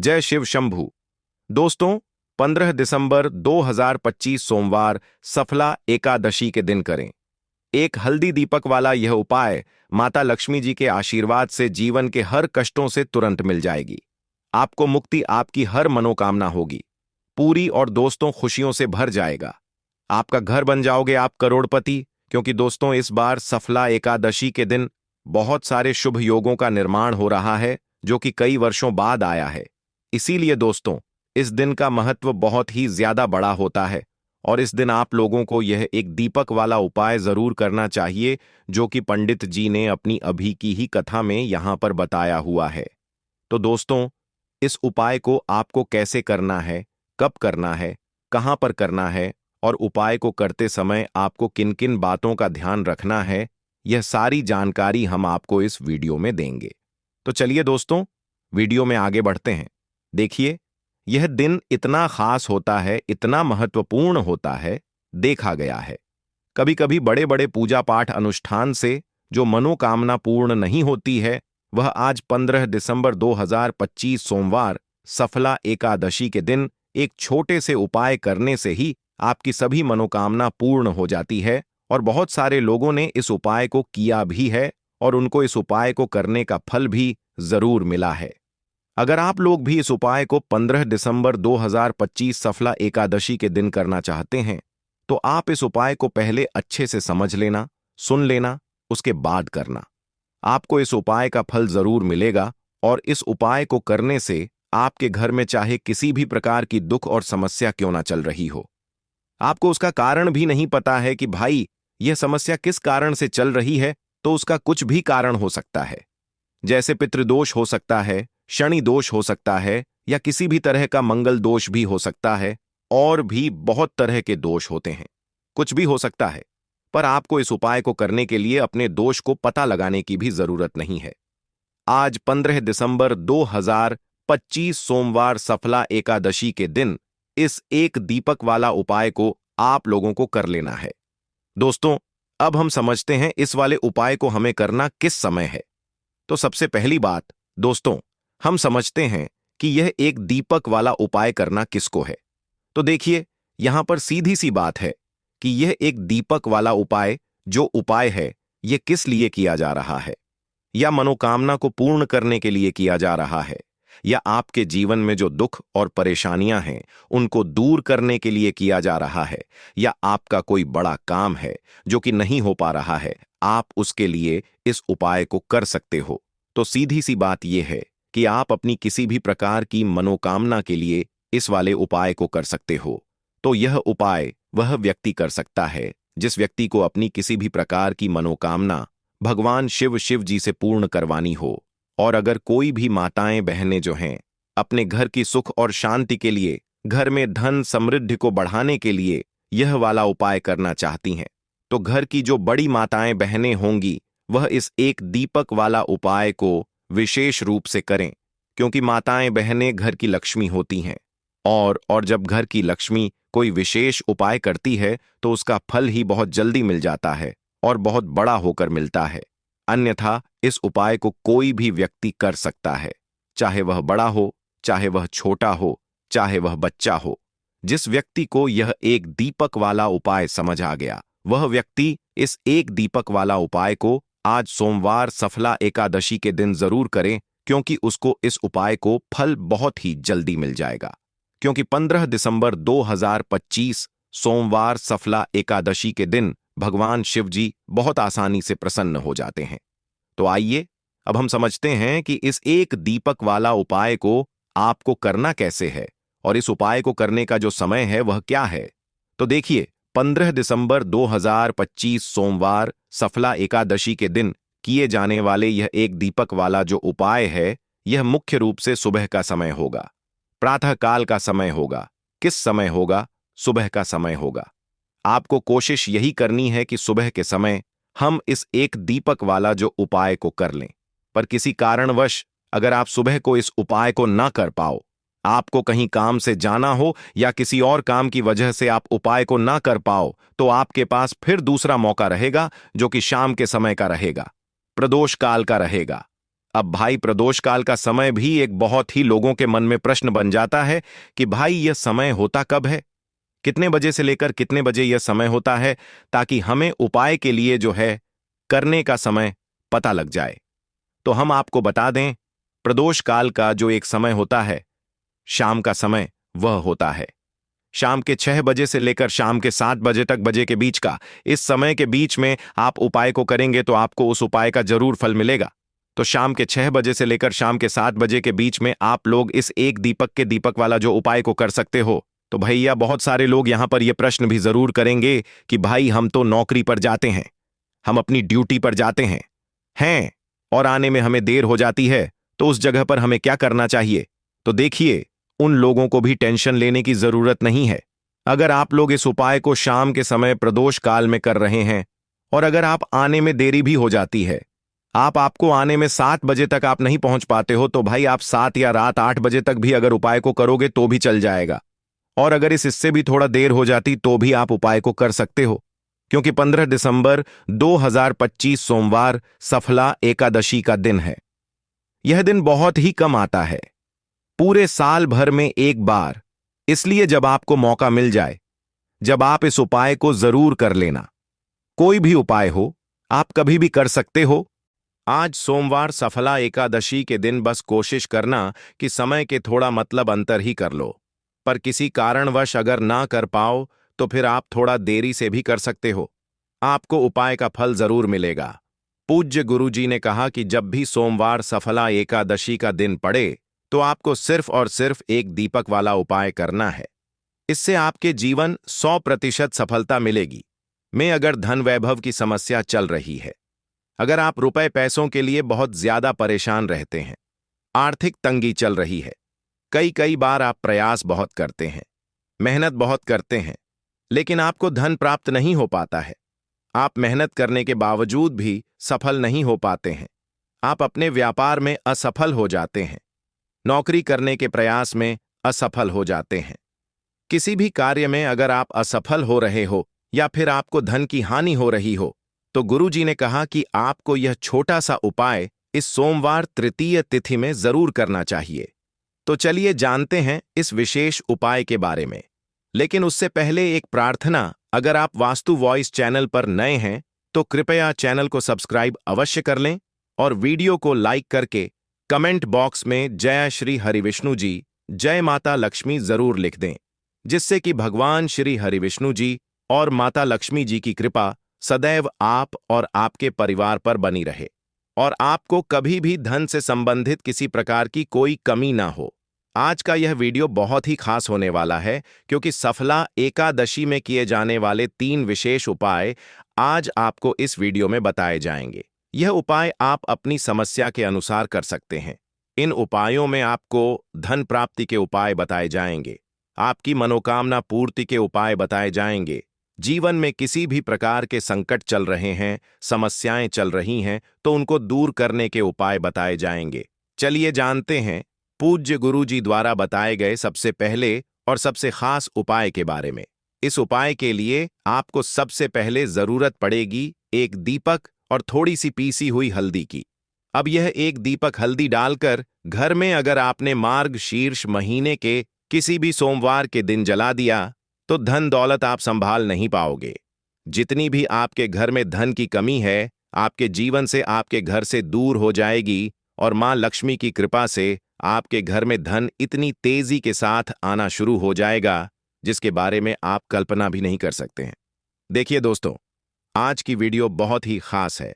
जय शिव शंभू। दोस्तों, 15 दिसंबर 2025 सोमवार सफला एकादशी के दिन करें एक हल्दी दीपक वाला यह उपाय। माता लक्ष्मी जी के आशीर्वाद से जीवन के हर कष्टों से तुरंत मिल जाएगी। आपको मुक्ति, आपकी हर मनोकामना होगी पूरी और दोस्तों खुशियों से भर जाएगा। आपका घर बन जाओगे आप करोड़पति, क्योंकि दोस्तों इस बार सफला एकादशी के दिन बहुत सारे शुभ योगों का निर्माण हो रहा है, जो कि कई वर्षों बाद आया है। इसीलिए दोस्तों इस दिन का महत्व बहुत ही ज्यादा बड़ा होता है और इस दिन आप लोगों को यह एक दीपक वाला उपाय जरूर करना चाहिए, जो कि पंडित जी ने अपनी अभी की ही कथा में यहां पर बताया हुआ है। तो दोस्तों इस उपाय को आपको कैसे करना है, कब करना है, कहां पर करना है और उपाय को करते समय आपको किन किन बातों का ध्यान रखना है, यह सारी जानकारी हम आपको इस वीडियो में देंगे। तो चलिए दोस्तों वीडियो में आगे बढ़ते हैं। देखिए, यह दिन इतना खास होता है, इतना महत्वपूर्ण होता है, देखा गया है कभी कभी बड़े बड़े पूजा पाठ अनुष्ठान से जो मनोकामना पूर्ण नहीं होती है, वह आज 15 दिसंबर 2025 सोमवार सफला एकादशी के दिन एक छोटे से उपाय करने से ही आपकी सभी मनोकामना पूर्ण हो जाती है। और बहुत सारे लोगों ने इस उपाय को किया भी है और उनको इस उपाय को करने का फल भी जरूर मिला है। अगर आप लोग भी इस उपाय को 15 दिसंबर 2025 सफला एकादशी के दिन करना चाहते हैं, तो आप इस उपाय को पहले अच्छे से समझ लेना, सुन लेना, उसके बाद करना। आपको इस उपाय का फल जरूर मिलेगा और इस उपाय को करने से आपके घर में चाहे किसी भी प्रकार की दुख और समस्या क्यों ना चल रही हो, आपको उसका कारण भी नहीं पता है कि भाई यह समस्या किस कारण से चल रही है, तो उसका कुछ भी कारण हो सकता है। जैसे पितृदोष हो सकता है, शनि दोष हो सकता है, या किसी भी तरह का मंगल दोष भी हो सकता है, और भी बहुत तरह के दोष होते हैं। कुछ भी हो सकता है, पर आपको इस उपाय को करने के लिए अपने दोष को पता लगाने की भी जरूरत नहीं है। आज 15 दिसंबर 2025 सोमवार सफला एकादशी के दिन इस एक दीपक वाला उपाय को आप लोगों को कर लेना है। दोस्तों अब हम समझते हैं इस वाले उपाय को हमें करना किस समय है। तो सबसे पहली बात दोस्तों, हम समझते हैं कि यह एक दीपक वाला उपाय करना किसको है। तो देखिए, यहां पर सीधी सी बात है कि यह एक दीपक वाला उपाय जो उपाय है, यह किस लिए किया जा रहा है। या मनोकामना को पूर्ण करने के लिए किया जा रहा है, या आपके जीवन में जो दुख और परेशानियां हैं उनको दूर करने के लिए किया जा रहा है, या आपका कोई बड़ा काम है जो कि नहीं हो पा रहा है, आप उसके लिए इस उपाय को कर सकते हो। तो सीधी सी बात यह है कि आप अपनी किसी भी प्रकार की मनोकामना के लिए इस वाले उपाय को कर सकते हो। तो यह उपाय वह व्यक्ति कर सकता है जिस व्यक्ति को अपनी किसी भी प्रकार की मनोकामना भगवान शिव जी से पूर्ण करवानी हो। और अगर कोई भी माताएं बहनें जो हैं अपने घर की सुख और शांति के लिए, घर में धन समृद्धि को बढ़ाने के लिए यह वाला उपाय करना चाहती हैं, तो घर की जो बड़ी माताएं बहनें होंगी वह इस एक दीपक वाला उपाय को विशेष रूप से करें, क्योंकि माताएं बहनें घर की लक्ष्मी होती हैं। और जब घर की लक्ष्मी कोई विशेष उपाय करती है तो उसका फल ही बहुत जल्दी मिल जाता है और बहुत बड़ा होकर मिलता है। अन्यथा इस उपाय को कोई भी व्यक्ति कर सकता है, चाहे वह बड़ा हो, चाहे वह छोटा हो, चाहे वह बच्चा हो। जिस व्यक्ति को यह एक दीपक वाला उपाय समझ आ गया, वह व्यक्ति इस एक दीपक वाला उपाय को आज सोमवार सफला एकादशी के दिन जरूर करें, क्योंकि उसको इस उपाय को फल बहुत ही जल्दी मिल जाएगा। क्योंकि 15 दिसंबर 2025 सोमवार सफला एकादशी के दिन भगवान शिव जी बहुत आसानी से प्रसन्न हो जाते हैं। तो आइए अब हम समझते हैं कि इस एक दीपक वाला उपाय को आपको करना कैसे है और इस उपाय को करने का जो समय है वह क्या है। तो देखिए, 15 दिसंबर 2025 सोमवार सफला एकादशी के दिन किए जाने वाले यह एक दीपक वाला जो उपाय है, यह मुख्य रूप से सुबह का समय होगा, प्रातः काल का समय होगा। किस समय होगा? सुबह का समय होगा। आपको कोशिश यही करनी है कि सुबह के समय हम इस एक दीपक वाला जो उपाय को कर लें। पर किसी कारणवश अगर आप सुबह को इस उपाय को ना कर पाओ, आपको कहीं काम से जाना हो या किसी और काम की वजह से आप उपाय को ना कर पाओ, तो आपके पास फिर दूसरा मौका रहेगा जो कि शाम के समय का रहेगा, प्रदोष काल का रहेगा। अब भाई प्रदोष काल का समय भी एक बहुत ही लोगों के मन में प्रश्न बन जाता है कि भाई यह समय होता कब है, कितने बजे से लेकर कितने बजे यह समय होता है, ताकि हमें उपाय के लिए जो है करने का समय पता लग जाए। तो हम आपको बता दें, प्रदोष काल का जो एक समय होता है, शाम का समय, वह होता है शाम के 6 बजे से लेकर शाम के 7 बजे तक बजे के बीच का। इस समय के बीच में आप उपाय को करेंगे तो आपको उस उपाय का जरूर फल मिलेगा। तो शाम के 6 बजे से लेकर शाम के 7 बजे के बीच में आप लोग इस एक दीपक के दीपक वाला जो उपाय को कर सकते हो। तो भैया बहुत सारे लोग यहां पर यह प्रश्न भी जरूर करेंगे कि भाई हम तो नौकरी पर जाते हैं, हम अपनी ड्यूटी पर जाते हैं और आने में हमें देर हो जाती है, तो उस जगह पर हमें क्या करना चाहिए। तो देखिए, उन लोगों को भी टेंशन लेने की जरूरत नहीं है। अगर आप लोग इस उपाय को शाम के समय प्रदोष काल में कर रहे हैं और अगर आप आने में देरी भी हो जाती है, आपको आने में 7 बजे तक आप नहीं पहुंच पाते हो, तो भाई आप 7 या रात 8 बजे तक भी अगर उपाय को करोगे तो भी चल जाएगा। और अगर इससे भी थोड़ा देर हो जाती तो भी आप उपाय को कर सकते हो, क्योंकि 15 दिसंबर 2025 सोमवार सफला एकादशी का दिन है। यह दिन बहुत ही कम आता है, पूरे साल भर में एक बार। इसलिए जब आपको मौका मिल जाए, जब आप इस उपाय को जरूर कर लेना। कोई भी उपाय हो, आप कभी भी कर सकते हो। आज सोमवार सफला एकादशी के दिन बस कोशिश करना कि समय के थोड़ा मतलब अंतर ही कर लो। पर किसी कारणवश अगर ना कर पाओ तो फिर आप थोड़ा देरी से भी कर सकते हो, आपको उपाय का फल जरूर मिलेगा। पूज्य गुरुजी ने कहा कि जब भी सोमवार सफला एकादशी का दिन पड़े तो आपको सिर्फ और सिर्फ एक दीपक वाला उपाय करना है। इससे आपके जीवन 100% सफलता मिलेगी। में अगर धन वैभव की समस्या चल रही है, अगर आप रुपए पैसों के लिए बहुत ज्यादा परेशान रहते हैं, आर्थिक तंगी चल रही है, कई बार आप प्रयास बहुत करते हैं, मेहनत बहुत करते हैं, लेकिन आपको धन प्राप्त नहीं हो पाता है, आप मेहनत करने के बावजूद भी सफल नहीं हो पाते हैं, आप अपने व्यापार में असफल हो जाते हैं, नौकरी करने के प्रयास में असफल हो जाते हैं, किसी भी कार्य में अगर आप असफल हो रहे हो या फिर आपको धन की हानि हो रही हो, तो गुरुजी ने कहा कि आपको यह छोटा सा उपाय इस सोमवार तृतीय तिथि में जरूर करना चाहिए। तो चलिए जानते हैं इस विशेष उपाय के बारे में। लेकिन उससे पहले एक प्रार्थना, अगर आप वास्तु वॉइस चैनल पर नए हैं तो कृपया चैनल को सब्सक्राइब अवश्य कर लें और वीडियो को लाइक करके कमेंट बॉक्स में जय श्री हरिविष्णु जी, जय माता लक्ष्मी जरूर लिख दें, जिससे कि भगवान श्री हरिविष्णु जी और माता लक्ष्मी जी की कृपा सदैव आप और आपके परिवार पर बनी रहे और आपको कभी भी धन से संबंधित किसी प्रकार की कोई कमी ना हो। आज का यह वीडियो बहुत ही खास होने वाला है, क्योंकि सफला एकादशी में किए जाने वाले 3 विशेष उपाय आज आपको इस वीडियो में बताए जाएंगे। यह उपाय आप अपनी समस्या के अनुसार कर सकते हैं। इन उपायों में आपको धन प्राप्ति के उपाय बताए जाएंगे, आपकी मनोकामना पूर्ति के उपाय बताए जाएंगे, जीवन में किसी भी प्रकार के संकट चल रहे हैं, समस्याएं चल रही हैं, तो उनको दूर करने के उपाय बताए जाएंगे। चलिए जानते हैं पूज्य गुरुजी द्वारा बताए गए सबसे पहले और सबसे खास उपाय के बारे में। इस उपाय के लिए आपको सबसे पहले जरूरत पड़ेगी एक दीपक और थोड़ी सी पीसी हुई हल्दी की। अब यह एक दीपक हल्दी डालकर घर में अगर आपने मार्ग शीर्ष महीने के किसी भी सोमवार के दिन जला दिया तो धन दौलत आप संभाल नहीं पाओगे। जितनी भी आपके घर में धन की कमी है, आपके जीवन से आपके घर से दूर हो जाएगी और मां लक्ष्मी की कृपा से आपके घर में धन इतनी तेजी के साथ आना शुरू हो जाएगा जिसके बारे में आप कल्पना भी नहीं कर सकते हैं। देखिए दोस्तों, आज की वीडियो बहुत ही खास है।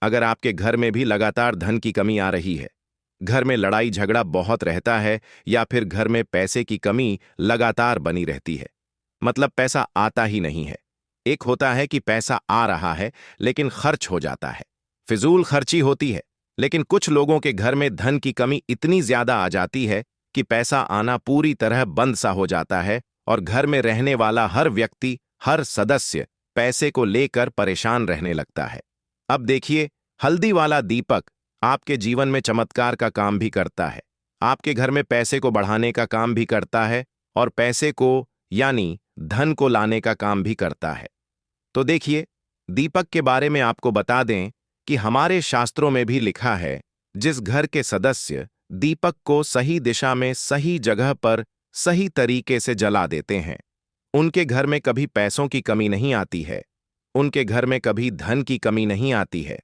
अगर आपके घर में भी लगातार धन की कमी आ रही है, घर में लड़ाई झगड़ा बहुत रहता है या फिर घर में पैसे की कमी लगातार बनी रहती है, मतलब पैसा आता ही नहीं है। एक होता है कि पैसा आ रहा है लेकिन खर्च हो जाता है, फिजूल खर्ची होती है। लेकिन कुछ लोगों के घर में धन की कमी इतनी ज्यादा आ जाती है कि पैसा आना पूरी तरह बंद सा हो जाता है और घर में रहने वाला हर व्यक्ति, हर सदस्य पैसे को लेकर परेशान रहने लगता है। अब देखिए, हल्दी वाला दीपक आपके जीवन में चमत्कार का काम भी करता है, आपके घर में पैसे को बढ़ाने का काम भी करता है और पैसे को यानी धन को लाने का काम भी करता है। तो देखिए, दीपक के बारे में आपको बता दें कि हमारे शास्त्रों में भी लिखा है, जिस घर के सदस्य दीपक को सही दिशा में सही जगह पर सही तरीके से जला देते हैं, उनके घर में कभी पैसों की कमी नहीं आती है, उनके घर में कभी धन की कमी नहीं आती है।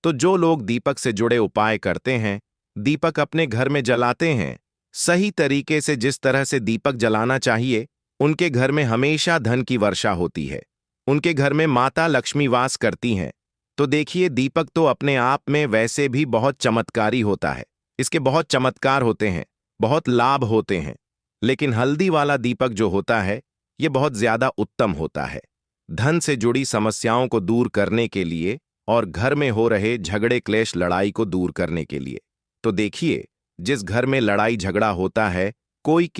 तो जो लोग दीपक से जुड़े उपाय करते हैं, दीपक अपने घर में जलाते हैं, सही तरीके से जिस तरह से दीपक जलाना चाहिए, उनके घर में हमेशा धन की वर्षा होती है, उनके घर में माता लक्ष्मी वास करती हैं। तो देखिए, दीपक तो अपने आप में वैसे भी बहुत चमत्कारी होता है, इसके बहुत चमत्कार होते हैं, बहुत लाभ होते हैं। लेकिन हल्दी वाला दीपक जो होता है, ये बहुत ज्यादा उत्तम होता है धन से जुड़ी समस्याओं को दूर करने के लिए और घर में हो रहे झगड़े क्लेश लड़ाई को दूर करने के लिए। तो देखिए, जिस घर में लड़ाई झगड़ा होता है, कोई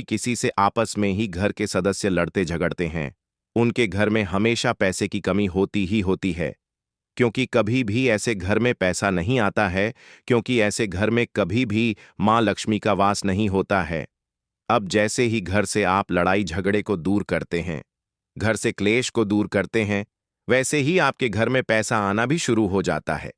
किसी से आपस में ही घर के सदस्य लड़ते झगड़ते हैं, उनके घर में हमेशा पैसे की कमी होती ही होती है। क्योंकि कभी भी ऐसे घर में पैसा नहीं आता है, क्योंकि ऐसे घर में कभी भी माँ लक्ष्मी का वास नहीं होता है। अब जैसे ही घर से आप लड़ाई झगड़े को दूर करते हैं, घर से क्लेश को दूर करते हैं, वैसे ही आपके घर में पैसा आना भी शुरू हो जाता है।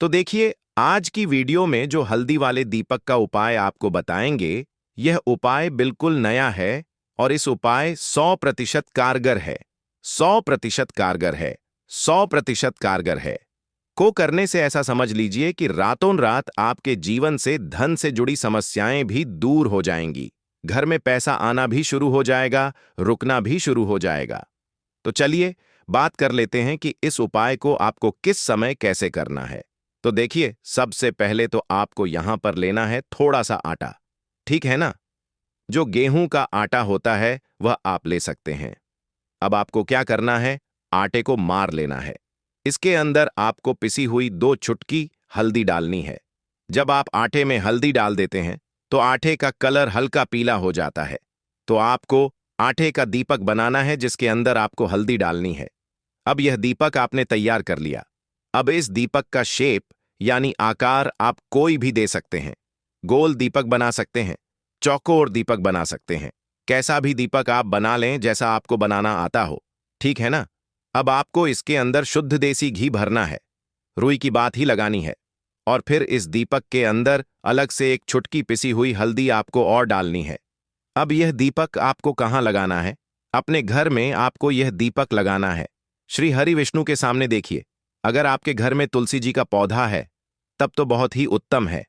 तो देखिए, आज की वीडियो में जो हल्दी वाले दीपक का उपाय आपको बताएंगे, यह उपाय बिल्कुल नया है और इस उपाय 100% कारगर है। 100% कारगर है। 100% कारगर है। को करने से ऐसा समझ लीजिए कि रातों रात आपके जीवन से धन से जुड़ी समस्याएं भी दूर हो जाएंगी, घर में पैसा आना भी शुरू हो जाएगा, रुकना भी शुरू हो जाएगा। तो चलिए बात कर लेते हैं कि इस उपाय को आपको किस समय कैसे करना है। तो देखिए, सबसे पहले तो आपको यहां पर लेना है थोड़ा सा आटा, ठीक है ना। जो गेहूं का आटा होता है वह आप ले सकते हैं। अब आपको क्या करना है, आटे को मार लेना है। इसके अंदर आपको पिसी हुई 2 चुटकी हल्दी डालनी है। जब आप आटे में हल्दी डाल देते हैं तो आटे का कलर हल्का पीला हो जाता है। तो आपको आटे का दीपक बनाना है जिसके अंदर आपको हल्दी डालनी है। अब यह दीपक आपने तैयार कर लिया। अब इस दीपक का शेप यानी आकार आप कोई भी दे सकते हैं। गोल दीपक बना सकते हैं, चौकोर दीपक बना सकते हैं, कैसा भी दीपक आप बना लें जैसा आपको बनाना आता हो, ठीक है ना। अब आपको इसके अंदर शुद्ध देसी घी भरना है, रुई की बात ही लगानी है, और फिर इस दीपक के अंदर अलग से एक चुटकी पिसी हुई हल्दी आपको और डालनी है। अब यह दीपक आपको कहाँ लगाना है, अपने घर में आपको यह दीपक लगाना है। श्री हरि विष्णु के सामने देखिए। अगर आपके घर में तुलसी जी का पौधा है तब तो बहुत ही उत्तम है,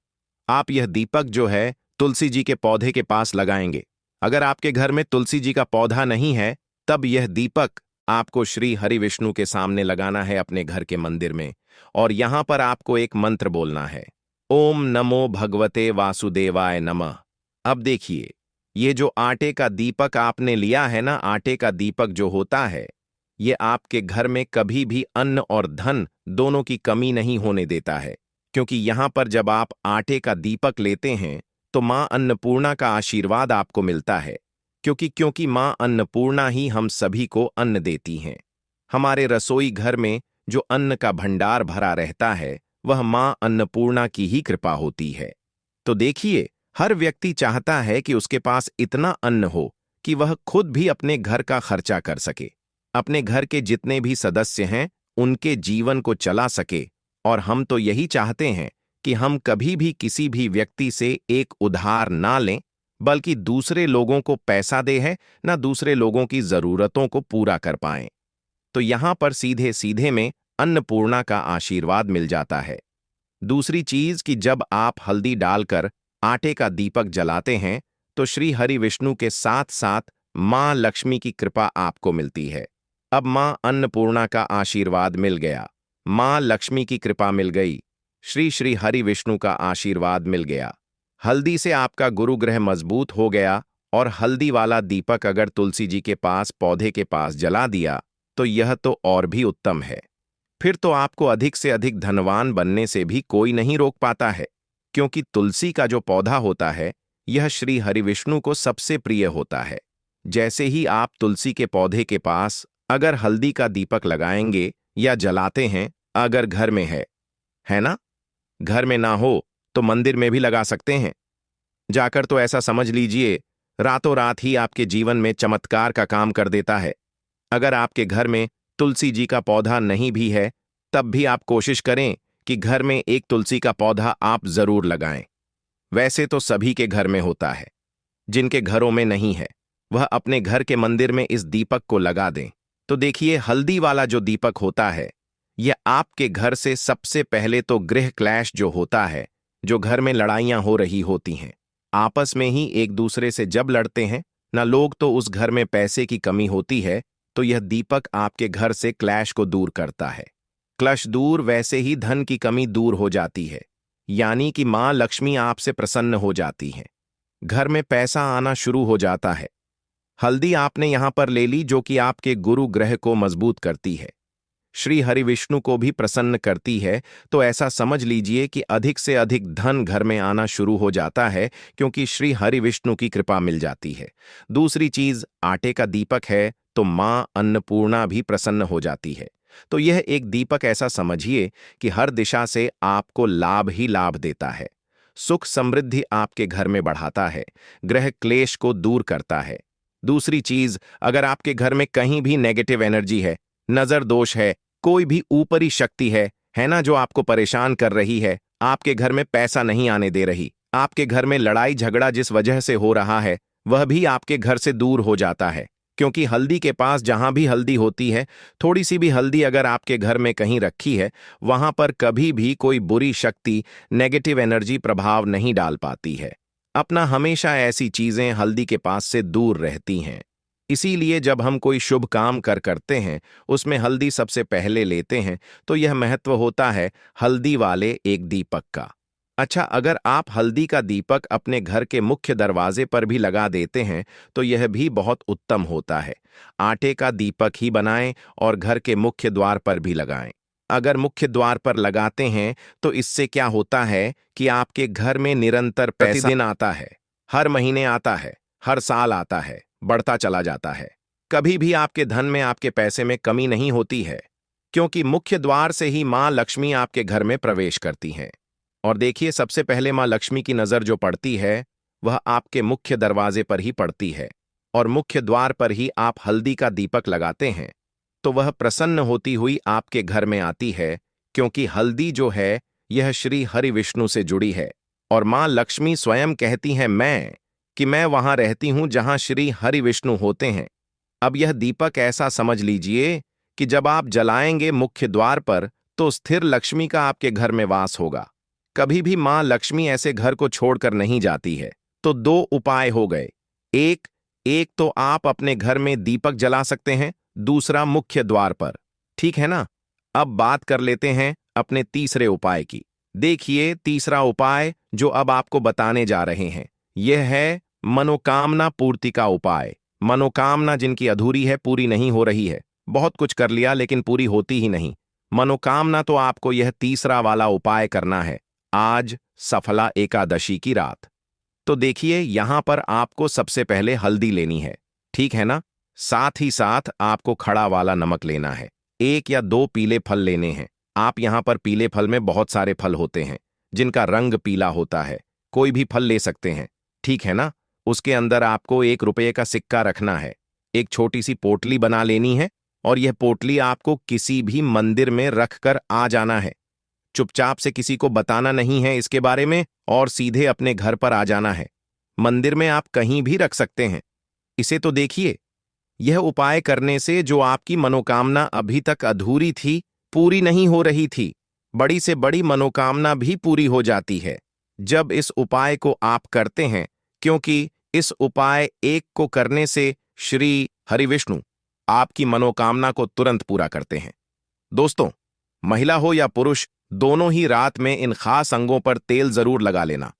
आप यह दीपक जो है तुलसी जी के पौधे के पास लगाएंगे। अगर आपके घर में तुलसी जी का पौधा नहीं है तब यह दीपक आपको श्री हरि विष्णु के सामने लगाना है अपने घर के मंदिर में, और यहां पर आपको एक मंत्र बोलना है, ओम नमो भगवते वासुदेवाय नमः। अब देखिए, ये जो आटे का दीपक आपने लिया है ना, आटे का दीपक जो होता है, ये आपके घर में कभी भी अन्न और धन दोनों की कमी नहीं होने देता है। क्योंकि यहां पर जब आप आटे का दीपक लेते हैं तो मां अन्नपूर्णा का आशीर्वाद आपको मिलता है। क्योंकि मां अन्नपूर्णा ही हम सभी को अन्न देती हैं। हमारे रसोई घर में जो अन्न का भंडार भरा रहता है वह मां अन्नपूर्णा की ही कृपा होती है। तो देखिए, हर व्यक्ति चाहता है कि उसके पास इतना अन्न हो कि वह खुद भी अपने घर का खर्चा कर सके, अपने घर के जितने भी सदस्य हैं उनके जीवन को चला सके। और हम तो यही चाहते हैं कि हम कभी भी किसी भी व्यक्ति से एक उधार ना लें, बल्कि दूसरे लोगों को पैसा दे है ना दूसरे लोगों की जरूरतों को पूरा कर पाएं। तो यहां पर सीधे सीधे में अन्नपूर्णा का आशीर्वाद मिल जाता है। दूसरी चीज कि जब आप हल्दी डालकर आटे का दीपक जलाते हैं तो श्री हरि विष्णु के साथ साथ मां लक्ष्मी की कृपा आपको मिलती है। अब मां अन्नपूर्णा का आशीर्वाद मिल गया, मां लक्ष्मी की कृपा मिल गई, श्री श्री हरि विष्णु का आशीर्वाद मिल गया। हल्दी से आपका गुरु ग्रह मजबूत हो गया, और हल्दी वाला दीपक अगर तुलसी जी के पास पौधे के पास जला दिया तो यह तो और भी उत्तम है। फिर तो आपको अधिक से अधिक धनवान बनने से भी कोई नहीं रोक पाता है। क्योंकि तुलसी का जो पौधा होता है यह श्री हरि विष्णु को सबसे प्रिय होता है। जैसे ही आप तुलसी के पौधे के पास अगर हल्दी का दीपक लगाएंगे या जलाते हैं, अगर घर में है ना, घर में ना हो तो मंदिर में भी लगा सकते हैं जाकर, तो ऐसा समझ लीजिए रातों रात ही आपके जीवन में चमत्कार का काम कर देता है। अगर आपके घर में तुलसी जी का पौधा नहीं भी है तब भी आप कोशिश करें कि घर में एक तुलसी का पौधा आप जरूर लगाएं। वैसे तो सभी के घर में होता है, जिनके घरों में नहीं है वह अपने घर के मंदिर में इस दीपक को लगा दें। तो देखिए, हल्दी वाला जो दीपक होता है यह आपके घर से सबसे पहले तो गृह क्लैश जो होता है, जो घर में लड़ाइयां हो रही होती हैं, आपस में ही एक दूसरे से जब लड़ते हैं ना लोग, तो उस घर में पैसे की कमी होती है, तो यह दीपक आपके घर से क्लैश को दूर करता है। क्लश दूर, वैसे ही धन की कमी दूर हो जाती है, यानी कि मां लक्ष्मी आपसे प्रसन्न हो जाती हैं, घर में पैसा आना शुरू हो जाता है। हल्दी आपने यहां पर ले ली जो कि आपके गुरु ग्रह को मजबूत करती है, श्री हरि विष्णु को भी प्रसन्न करती है, तो ऐसा समझ लीजिए कि अधिक से अधिक धन घर में आना शुरू हो जाता है, क्योंकि श्री हरि विष्णु की कृपा मिल जाती है। दूसरी चीज, आटे का दीपक है तो मां अन्नपूर्णा भी प्रसन्न हो जाती है। तो यह एक दीपक ऐसा समझिए कि हर दिशा से आपको लाभ ही लाभ देता है, सुख समृद्धि आपके घर में बढ़ाता है, ग्रह क्लेश को दूर करता है। दूसरी चीज, अगर आपके घर में कहीं भी नेगेटिव एनर्जी है, नजर दोष है, कोई भी ऊपरी शक्ति है ना, जो आपको परेशान कर रही है, आपके घर में पैसा नहीं आने दे रही, आपके घर में लड़ाई झगड़ा जिस वजह से हो रहा है वह भी आपके घर से दूर हो जाता है। क्योंकि हल्दी के पास जहां भी हल्दी होती है, थोड़ी सी भी हल्दी अगर आपके घर में कहीं रखी है, वहां पर कभी भी कोई बुरी शक्ति, नेगेटिव एनर्जी प्रभाव नहीं डाल पाती है। अपना हमेशा ऐसी चीजें हल्दी के पास से दूर रहती हैं। इसीलिए जब हम कोई शुभ काम करते हैं, उसमें हल्दी सबसे पहले लेते हैं, तो यह महत्व होता है हल्दी वाले एक दीपक का। अच्छा, अगर आप हल्दी का दीपक अपने घर के मुख्य दरवाजे पर भी लगा देते हैं तो यह भी बहुत उत्तम होता है। आटे का दीपक ही बनाएं और घर के मुख्य द्वार पर भी लगाएं। अगर मुख्य द्वार पर लगाते हैं तो इससे क्या होता है कि आपके घर में निरंतर पैसा प्रतिदिन आता है, हर महीने आता है, हर साल आता है, बढ़ता चला जाता है। कभी भी आपके धन में, आपके पैसे में कमी नहीं होती है, क्योंकि मुख्य द्वार से ही मां लक्ष्मी आपके घर में प्रवेश करती हैं। और देखिए, सबसे पहले मां लक्ष्मी की नजर जो पड़ती है वह आपके मुख्य दरवाजे पर ही पड़ती है, और मुख्य द्वार पर ही आप हल्दी का दीपक लगाते हैं तो वह प्रसन्न होती हुई आपके घर में आती है, क्योंकि हल्दी जो है यह श्री हरि विष्णु से जुड़ी है, और मां लक्ष्मी स्वयं कहती हैं मैं वहां रहती हूं जहां श्री हरि विष्णु होते हैं। अब यह दीपक ऐसा समझ लीजिए कि जब आप जलाएंगे मुख्य द्वार पर तो स्थिर लक्ष्मी का आपके घर में वास होगा। कभी भी मां लक्ष्मी ऐसे घर को छोड़कर नहीं जाती है। तो दो उपाय हो गए, एक तो आप अपने घर में दीपक जला सकते हैं, दूसरा मुख्य द्वार पर। ठीक है ना? अब बात कर लेते हैं अपने तीसरे उपाय की। देखिए, तीसरा उपाय जो अब आपको बताने जा रहे हैं यह है मनोकामना पूर्ति का उपाय। मनोकामना जिनकी अधूरी है, पूरी नहीं हो रही है, बहुत कुछ कर लिया लेकिन पूरी होती ही नहीं, मनोकामना, तो आपको यह तीसरा वाला उपाय करना है आज सफला एकादशी की रात। तो देखिए, यहां पर आपको सबसे पहले हल्दी लेनी है, ठीक है ना? साथ ही साथ आपको खड़ा वाला नमक लेना है, 1 या 2 पीले फल लेने हैं। आप यहां पर पीले फल में बहुत सारे फल होते हैं जिनका रंग पीला होता है, कोई भी फल ले सकते हैं, ठीक है ना? उसके अंदर आपको 1 रुपये का सिक्का रखना है, एक छोटी सी पोटली बना लेनी है, और यह पोटली आपको किसी भी मंदिर में रख कर आ जाना है। चुपचाप से किसी को बताना नहीं है इसके बारे में, और सीधे अपने घर पर आ जाना है। मंदिर में आप कहीं भी रख सकते हैं इसे। तो देखिए, यह उपाय करने से जो आपकी मनोकामना अभी तक अधूरी थी, पूरी नहीं हो रही थी, बड़ी से बड़ी मनोकामना भी पूरी हो जाती है जब इस उपाय को आप करते हैं, क्योंकि इस उपाय 1 को करने से श्री हरि विष्णु आपकी मनोकामना को तुरंत पूरा करते हैं। दोस्तों, महिला हो या पुरुष, दोनों ही रात में इन खास अंगों पर तेल जरूर लगा लेना।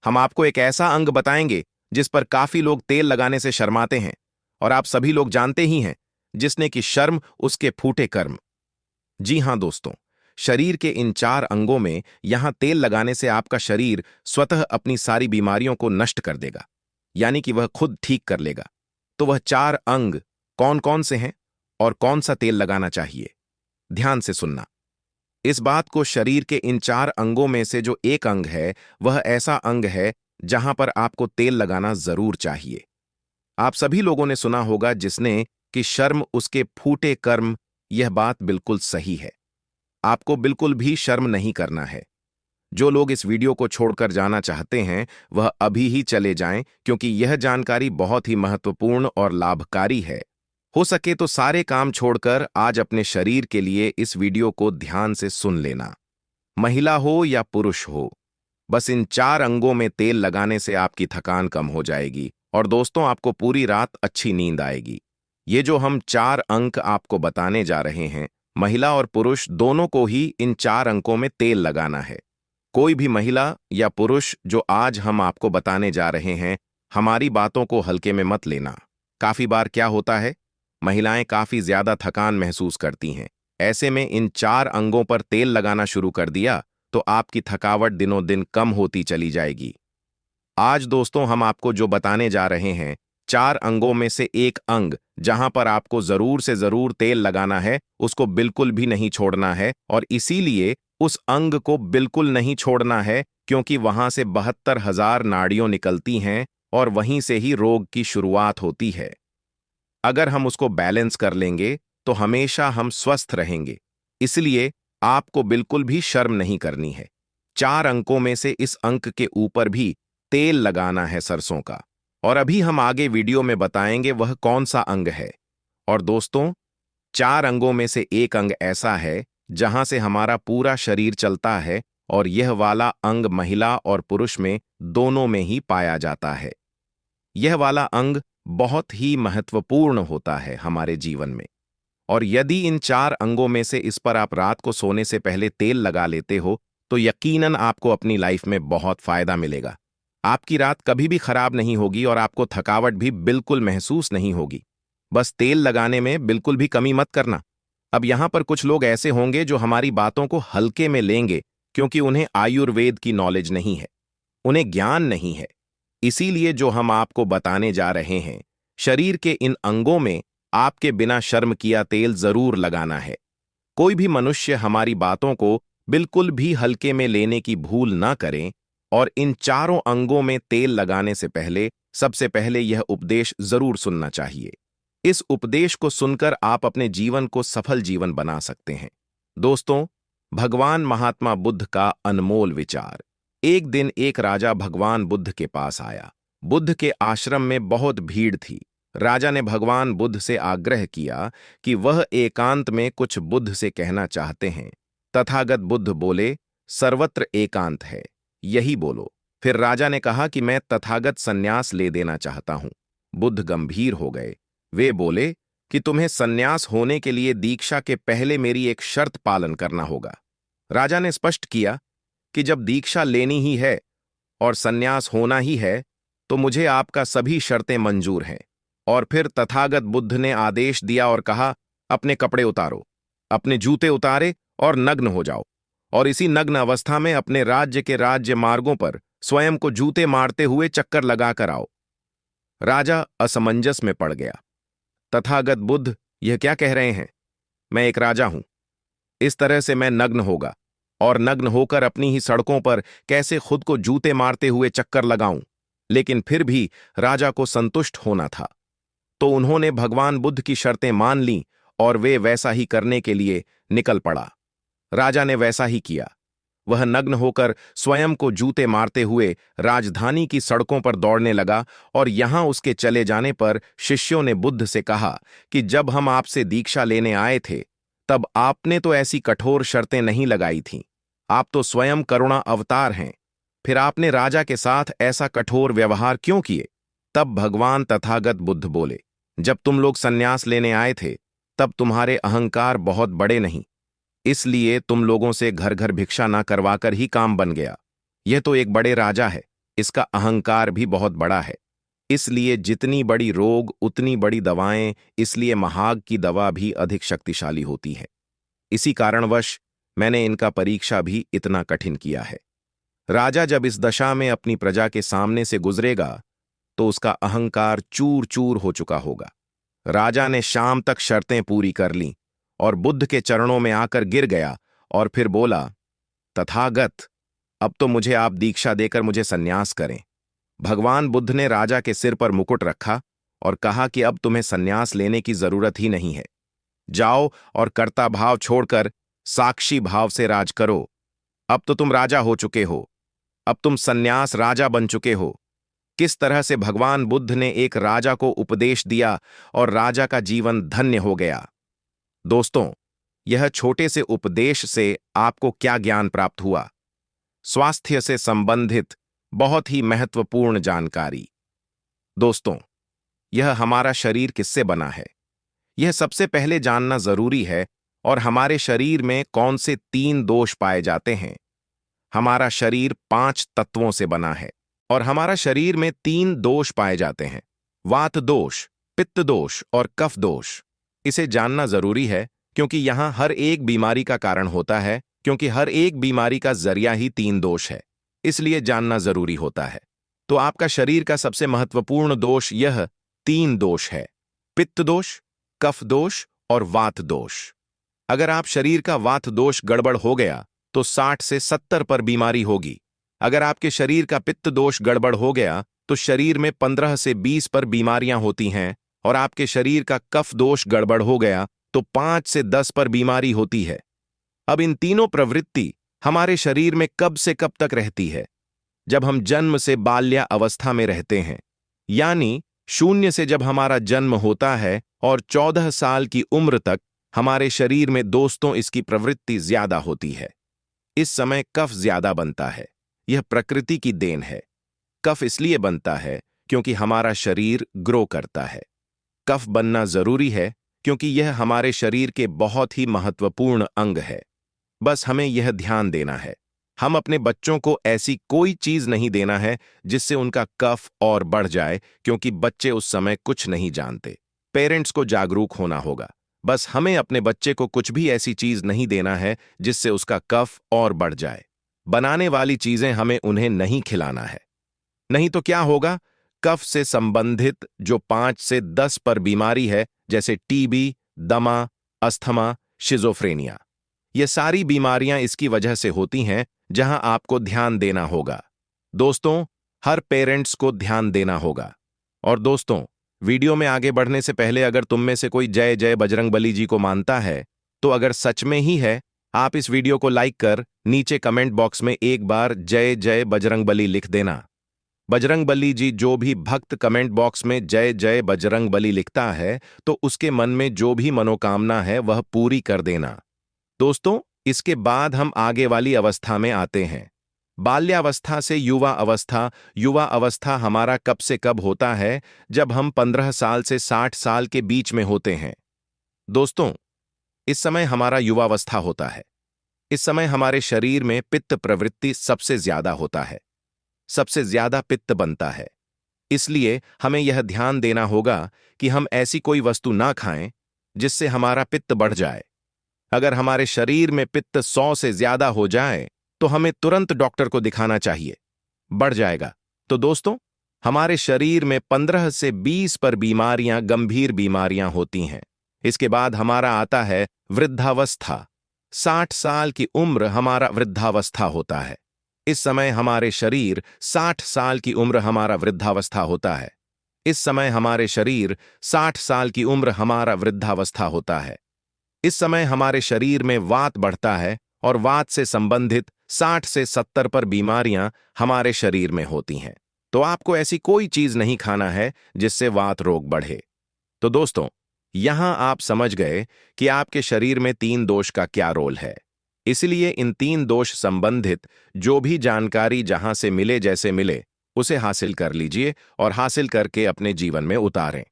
हम आपको एक ऐसा अंग बताएंगे जिस पर काफी लोग तेल लगाने से शर्माते हैं, और आप सभी लोग जानते ही हैं, जिसने की शर्म उसके फूटे कर्म। जी हां दोस्तों, शरीर के इन 4 अंगों में यहां तेल लगाने से आपका शरीर स्वतः अपनी सारी बीमारियों को नष्ट कर देगा, यानी कि वह खुद ठीक कर लेगा। तो वह 4 अंग कौन कौन से हैं और कौन सा तेल लगाना चाहिए, ध्यान से सुनना। इस बात को, शरीर के इन 4 अंगों में से जो एक अंग है वह ऐसा अंग है जहां पर आपको तेल लगाना जरूर चाहिए। आप सभी लोगों ने सुना होगा जिसने कि शर्म उसके फूटे कर्म, यह बात बिल्कुल सही है। आपको बिल्कुल भी शर्म नहीं करना है। जो लोग इस वीडियो को छोड़कर जाना चाहते हैं वह अभी ही चले जाएं, क्योंकि यह जानकारी बहुत ही महत्वपूर्ण और लाभकारी है। हो सके तो सारे काम छोड़कर आज अपने शरीर के लिए इस वीडियो को ध्यान से सुन लेना। महिला हो या पुरुष हो, बस इन 4 अंगों में तेल लगाने से आपकी थकान कम हो जाएगी और दोस्तों आपको पूरी रात अच्छी नींद आएगी। ये जो हम 4 अंक आपको बताने जा रहे हैं, महिला और पुरुष दोनों को ही इन 4 अंकों में तेल लगाना है। कोई भी महिला या पुरुष जो आज हम आपको बताने जा रहे हैं, हमारी बातों को हल्के में मत लेना। काफी बार क्या होता है, महिलाएं काफी ज्यादा थकान महसूस करती हैं। ऐसे में इन 4 अंगों पर तेल लगाना शुरू कर दिया तो आपकी थकावट दिनों दिन कम होती चली जाएगी। आज दोस्तों हम आपको जो बताने जा रहे हैं, 4 अंगों में से एक अंग जहां पर आपको जरूर से जरूर तेल लगाना है, उसको बिल्कुल भी नहीं छोड़ना है। और इसीलिए उस अंग को बिल्कुल नहीं छोड़ना है क्योंकि वहां से 72,000 नाड़ियां निकलती हैं और वहीं से ही रोग की शुरुआत होती है। अगर हम उसको बैलेंस कर लेंगे तो हमेशा हम स्वस्थ रहेंगे। इसलिए आपको बिल्कुल भी शर्म नहीं करनी है। 4 अंकों में से इस अंक के ऊपर भी तेल लगाना है सरसों का। और अभी हम आगे वीडियो में बताएंगे वह कौन सा अंग है। और दोस्तों, 4 अंगों में से एक अंग ऐसा है जहां से हमारा पूरा शरीर चलता है और यह वाला अंग महिला और पुरुष में दोनों में ही पाया जाता है। यह वाला अंग बहुत ही महत्वपूर्ण होता है हमारे जीवन में। और यदि इन 4 अंगों में से इस पर आप रात को सोने से पहले तेल लगा लेते हो तो यकीनन आपको अपनी लाइफ में बहुत फायदा मिलेगा। आपकी रात कभी भी खराब नहीं होगी और आपको थकावट भी बिल्कुल महसूस नहीं होगी। बस तेल लगाने में बिल्कुल भी कमी मत करना। अब यहां पर कुछ लोग ऐसे होंगे जो हमारी बातों को हल्के में लेंगे क्योंकि उन्हें आयुर्वेद की नॉलेज नहीं है, उन्हें ज्ञान नहीं है। इसीलिए जो हम आपको बताने जा रहे हैं, शरीर के इन अंगों में आपके बिना शर्म किया तेल जरूर लगाना है। कोई भी मनुष्य हमारी बातों को बिल्कुल भी हल्के में लेने की भूल ना करें। और इन 4 अंगों में तेल लगाने से पहले सबसे पहले यह उपदेश जरूर सुनना चाहिए। इस उपदेश को सुनकर आप अपने जीवन को सफल जीवन बना सकते हैं। दोस्तों, भगवान महात्मा बुद्ध का अनमोल विचार। एक दिन एक राजा भगवान बुद्ध के पास आया। बुद्ध के आश्रम में बहुत भीड़ थी। राजा ने भगवान बुद्ध से आग्रह किया कि वह एकांत में कुछ बुद्ध से कहना चाहते हैं। तथागत बुद्ध बोले, सर्वत्र एकांत है, यही बोलो। फिर राजा ने कहा कि मैं तथागत संन्यास ले देना चाहता हूं। बुद्ध गंभीर हो गए। वे बोले कि तुम्हें संन्यास होने के लिए दीक्षा के पहले मेरी एक शर्त पालन करना होगा। राजा ने स्पष्ट किया कि जब दीक्षा लेनी ही है और संन्यास होना ही है तो मुझे आपका सभी शर्तें मंजूर हैं। और फिर तथागत बुद्ध ने आदेश दिया और कहा, अपने कपड़े उतारो, अपने जूते उतारे और नग्न हो जाओ। और इसी नग्न अवस्था में अपने राज्य के राज्य मार्गों पर स्वयं को जूते मारते हुए चक्कर लगाकर आओ। राजा असमंजस में पड़ गया। तथागत बुद्ध यह क्या कह रहे हैं? मैं एक राजा हूं, इस तरह से मैं नग्न होगा और नग्न होकर अपनी ही सड़कों पर कैसे खुद को जूते मारते हुए चक्कर लगाऊं? लेकिन फिर भी राजा को संतुष्ट होना था, तो उन्होंने भगवान बुद्ध की शर्तें मान लीं और वे वैसा ही करने के लिए निकल पड़ा। राजा ने वैसा ही किया। वह नग्न होकर स्वयं को जूते मारते हुए राजधानी की सड़कों पर दौड़ने लगा। और यहां उसके चले जाने पर शिष्यों ने बुद्ध से कहा कि जब हम आपसे दीक्षा लेने आए थे तब आपने तो ऐसी कठोर शर्तें नहीं लगाई थीं। आप तो स्वयं करुणा अवतार हैं, फिर आपने राजा के साथ ऐसा कठोर व्यवहार क्यों किए? तब भगवान तथागत बुद्ध बोले, जब तुम लोग संन्यास लेने आए थे तब तुम्हारे अहंकार बहुत बड़े नहीं, इसलिए तुम लोगों से घर घर भिक्षा ना करवाकर ही काम बन गया। यह तो एक बड़े राजा है, इसका अहंकार भी बहुत बड़ा है। इसलिए जितनी बड़ी रोग उतनी बड़ी दवाएं, इसलिए महाग की दवा भी अधिक शक्तिशाली होती है। इसी कारणवश मैंने इनका परीक्षा भी इतना कठिन किया है। राजा जब इस दशा में अपनी प्रजा के सामने से गुजरेगा तो उसका अहंकार चूर चूर हो चुका होगा। राजा ने शाम तक शर्तें पूरी कर लीं और बुद्ध के चरणों में आकर गिर गया और फिर बोला, तथागत, अब तो मुझे आप दीक्षा देकर मुझे संन्यास करें। भगवान बुद्ध ने राजा के सिर पर मुकुट रखा और कहा कि अब तुम्हें संन्यास लेने की जरूरत ही नहीं है। जाओ और कर्ता भाव छोड़कर साक्षी भाव से राज करो। अब तो तुम राजा हो चुके हो। अब तुम सन्यास राजा बन चुके हो। किस तरह से भगवान बुद्ध ने एक राजा को उपदेश दिया और राजा का जीवन धन्य हो गया। दोस्तों, यह छोटे से उपदेश से आपको क्या ज्ञान प्राप्त हुआ? स्वास्थ्य से संबंधित बहुत ही महत्वपूर्ण जानकारी। दोस्तों, यह हमारा शरीर किससे बना है, यह सबसे पहले जानना जरूरी है। और हमारे शरीर में कौन से 3 दोष पाए जाते हैं? हमारा शरीर 5 तत्वों से बना है और हमारा शरीर में 3 दोष पाए जाते हैं, वात दोष, पित्त दोष और कफ दोष। इसे जानना जरूरी है क्योंकि यहां हर एक बीमारी का कारण होता है, क्योंकि हर एक बीमारी का जरिया ही 3 दोष है, इसलिए जानना जरूरी होता है। तो आपका शरीर का सबसे महत्वपूर्ण दोष यह 3 दोष है, पित्त दोष, कफ दोष और वात दोष। अगर आप शरीर का वात दोष गड़बड़ हो गया तो 60 से 70 पर बीमारी होगी। अगर आपके शरीर का पित्त दोष गड़बड़ हो गया तो शरीर में 15 से 20 पर बीमारियां होती हैं, और आपके शरीर का कफ दोष गड़बड़ हो गया तो 5 से 10 पर बीमारी होती है। अब इन तीनों प्रवृत्ति हमारे शरीर में कब से कब तक रहती है? जब हम जन्म से बाल्या अवस्था में रहते हैं, यानी 0 से जब हमारा जन्म होता है और 14 साल की उम्र तक हमारे शरीर में दोस्तों इसकी प्रवृत्ति ज्यादा होती है। इस समय कफ ज्यादा बनता है। यह प्रकृति की देन है। कफ इसलिए बनता है क्योंकि हमारा शरीर ग्रो करता है। कफ बनना जरूरी है क्योंकि यह हमारे शरीर के बहुत ही महत्वपूर्ण अंग है। बस हमें यह ध्यान देना है, हम अपने बच्चों को ऐसी कोई चीज नहीं देना है जिससे उनका कफ और बढ़ जाए, क्योंकि बच्चे उस समय कुछ नहीं जानते। पेरेंट्स को जागरूक होना होगा। बस हमें अपने बच्चे को कुछ भी ऐसी चीज नहीं देना है जिससे उसका कफ और बढ़ जाए। बनाने वाली चीजें हमें उन्हें नहीं खिलाना है। नहीं तो क्या होगा? कफ से संबंधित जो 5 से 10 पर बीमारी है, जैसे टीबी, दमा, अस्थमा, शिजोफ्रेनिया, ये सारी बीमारियां इसकी वजह से होती हैं, जहां आपको ध्यान देना होगा। दोस्तों, हर पेरेंट्स को ध्यान देना होगा। और दोस्तों, वीडियो में आगे बढ़ने से पहले अगर तुम में से कोई जय जय बजरंगबली जी को मानता है, तो अगर सच में ही है, आप इस वीडियो को लाइक कर नीचे कमेंट बॉक्स में एक बार जय जय बजरंगबली लिख देना। बजरंगबली जी, जो भी भक्त कमेंट बॉक्स में जय जय बजरंगबली लिखता है तो उसके मन में जो भी मनोकामना है वह पूरी कर देना। दोस्तों, इसके बाद हम आगे वाली अवस्था में आते हैं, बाल्यावस्था से युवा अवस्था। युवा अवस्था हमारा कब से कब होता है? जब हम 15 साल से 60 साल के बीच में होते हैं। दोस्तों, इस समय हमारा युवावस्था होता है। इस समय हमारे शरीर में पित्त प्रवृत्ति सबसे ज्यादा होता है, सबसे ज्यादा पित्त बनता है। इसलिए हमें यह ध्यान देना होगा कि हम ऐसी कोई वस्तु ना खाएं जिससे हमारा पित्त बढ़ जाए। अगर हमारे शरीर में पित्त 100 से ज्यादा हो जाए तो हमें तुरंत डॉक्टर को दिखाना चाहिए, बढ़ जाएगा। तो दोस्तों, हमारे शरीर में 15 से 20 पर बीमारियां, गंभीर बीमारियां होती हैं। इसके बाद हमारा आता है वृद्धावस्था। 60 साल की उम्र हमारा वृद्धावस्था होता है। इस समय हमारे शरीर 60 साल की उम्र हमारा वृद्धावस्था होता है। इस समय हमारे शरीर 60 साल की उम्र हमारा वृद्धावस्था होता है। इस समय हमारे शरीर में वात बढ़ता है और वात से संबंधित 60 से 70 पर बीमारियां हमारे शरीर में होती हैं। तो आपको ऐसी कोई चीज नहीं खाना है जिससे वात रोग बढ़े। तो दोस्तों, यहां आप समझ गए कि आपके शरीर में 3 दोष का क्या रोल है। इसलिए इन 3 दोष संबंधित जो भी जानकारी जहां से मिले, जैसे मिले, उसे हासिल कर लीजिए और हासिल करके अपने जीवन में उतारें।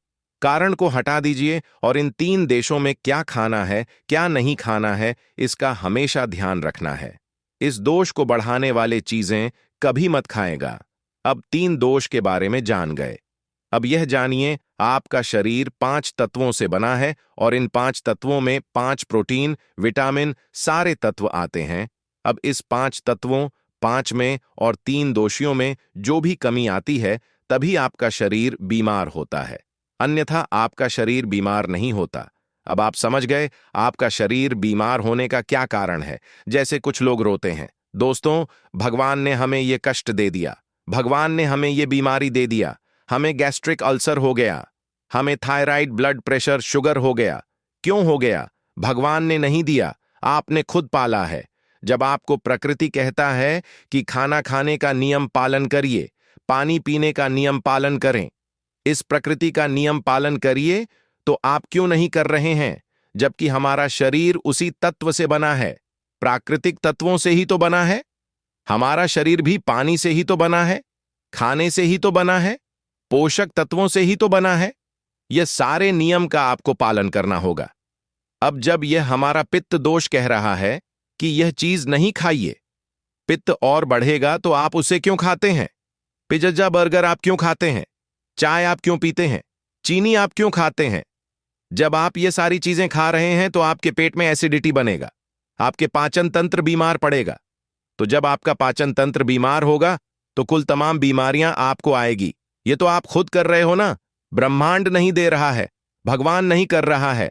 कारण को हटा दीजिए और इन 3 देशों में क्या खाना है, क्या नहीं खाना है, इसका हमेशा ध्यान रखना है। इस दोष को बढ़ाने वाले चीजें कभी मत खाएगा। अब 3 दोष के बारे में जान गए। अब यह जानिए, आपका शरीर 5 तत्वों से बना है और इन 5 तत्वों में 5 प्रोटीन, विटामिन, सारे तत्व आते हैं। अब इस 5 तत्वों, 5 में और 3 दोषियों में जो भी कमी आती है, तभी आपका शरीर बीमार होता है, अन्यथा आपका शरीर बीमार नहीं होता। अब आप समझ गए आपका शरीर बीमार होने का क्या कारण है। जैसे कुछ लोग रोते हैं, दोस्तों, भगवान ने हमें ये कष्ट दे दिया, भगवान ने हमें ये बीमारी दे दिया, हमें गैस्ट्रिक अल्सर हो गया, हमें थायराइड, ब्लड प्रेशर, शुगर हो गया। क्यों हो गया? भगवान ने नहीं दिया, आपने खुद पाला है। जब आपको प्रकृति कहता है कि खाना खाने का नियम पालन करिए, पानी पीने का नियम पालन करें, इस प्रकृति का नियम पालन करिए, तो आप क्यों नहीं कर रहे हैं? जबकि हमारा शरीर उसी तत्व से बना है, प्राकृतिक तत्वों से ही तो बना है। हमारा शरीर भी पानी से ही तो बना है, खाने से ही तो बना है, पोषक तत्वों से ही तो बना है। यह सारे नियम का आपको पालन करना होगा। अब जब यह हमारा पित्त दोष कह रहा है कि यह चीज नहीं खाइए, पित्त और बढ़ेगा, तो आप उसे क्यों खाते हैं? पिज्जा बर्गर आप क्यों खाते हैं? चाय आप क्यों पीते हैं? चीनी आप क्यों खाते हैं? जब आप ये सारी चीजें खा रहे हैं तो आपके पेट में एसिडिटी बनेगा, आपके पाचन तंत्र बीमार पड़ेगा। तो जब आपका पाचन तंत्र बीमार होगा तो कुल तमाम बीमारियां आपको आएगी। ये तो आप खुद कर रहे हो ना, ब्रह्मांड नहीं दे रहा है, भगवान नहीं कर रहा है।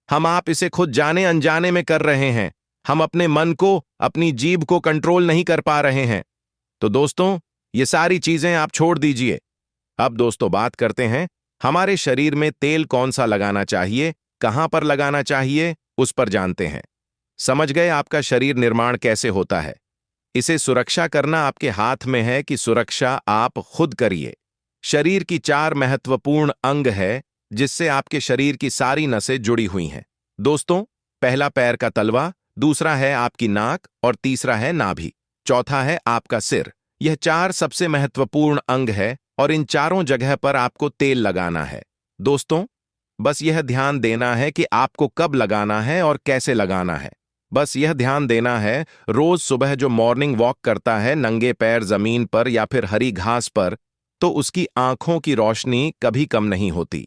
हम आप इसे खुद जाने अनजाने में कर रहे हैं। हम अपने मन को, अपनी जीभ को कंट्रोल नहीं कर पा रहे हैं। तो दोस्तों, ये सारी चीजें आप छोड़ दीजिए। अब दोस्तों बात करते हैं, हमारे शरीर में तेल कौन सा लगाना चाहिए, कहां पर लगाना चाहिए, उस पर जानते हैं। समझ गए आपका शरीर निर्माण कैसे होता है? इसे सुरक्षा करना आपके हाथ में है कि सुरक्षा आप खुद करिए। शरीर की 4 महत्वपूर्ण अंग है जिससे आपके शरीर की सारी नसें जुड़ी हुई हैं। दोस्तों, पहला पैर का तलवा, दूसरा है आपकी नाक और तीसरा है नाभि, चौथा है आपका सिर। यह 4 सबसे महत्वपूर्ण अंग है और इन चारों जगह पर आपको तेल लगाना है। दोस्तों, बस यह ध्यान देना है कि आपको कब लगाना है और कैसे लगाना है। बस यह ध्यान देना है, रोज सुबह जो मॉर्निंग वॉक करता है नंगे पैर जमीन पर या फिर हरी घास पर, तो उसकी आंखों की रोशनी कभी कम नहीं होती।